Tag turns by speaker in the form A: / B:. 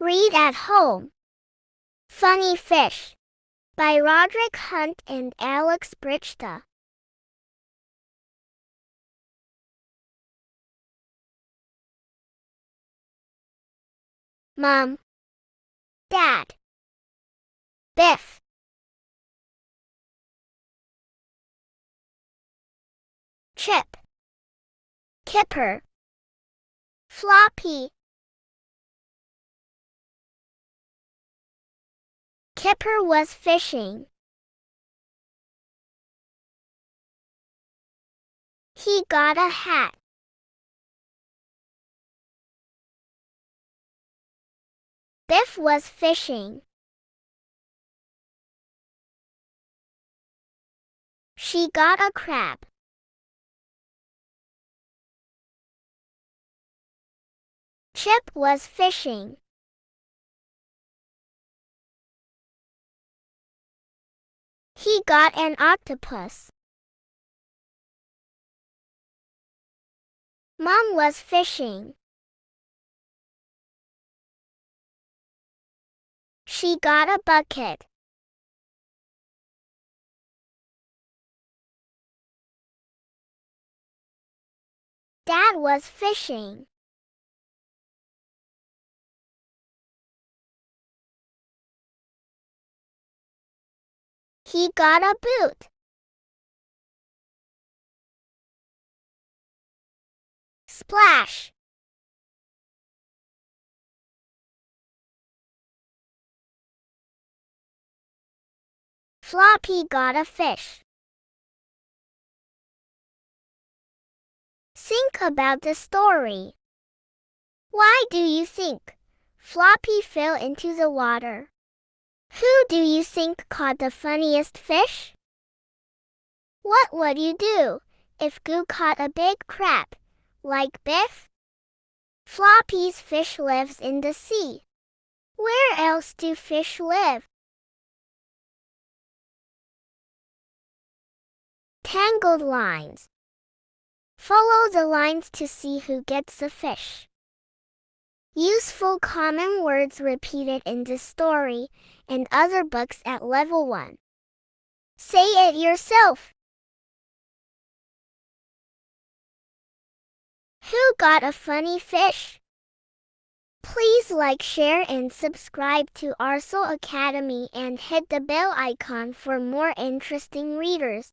A: Read at home. Funny Fish by Roderick Hunt and Alex Brichta. Mom, Dad, Biff, Chip, Kipper, Floppy. Kipper was fishing. He got a hat. Biff was fishing. She got a crab. Chip was fishing. He got an octopus. Mom was fishing. She got a bucket. Dad was fishing. He got a boot. Splash! Floppy got a fish. Think about the story. Why do you think Floppy fell into the water? Who do you think caught the funniest fish? What would you do if Goo caught a big crab, like Biff? Floppy's fish lives in the sea. Where else do fish live? Tangled lines. Follow the lines to see who gets the fish. Useful common words repeated in this story and other books at level 1. Say it yourself. Who got a funny fish? Please like, share, and subscribe to Arcel Academy and hit the bell icon for more interesting readers.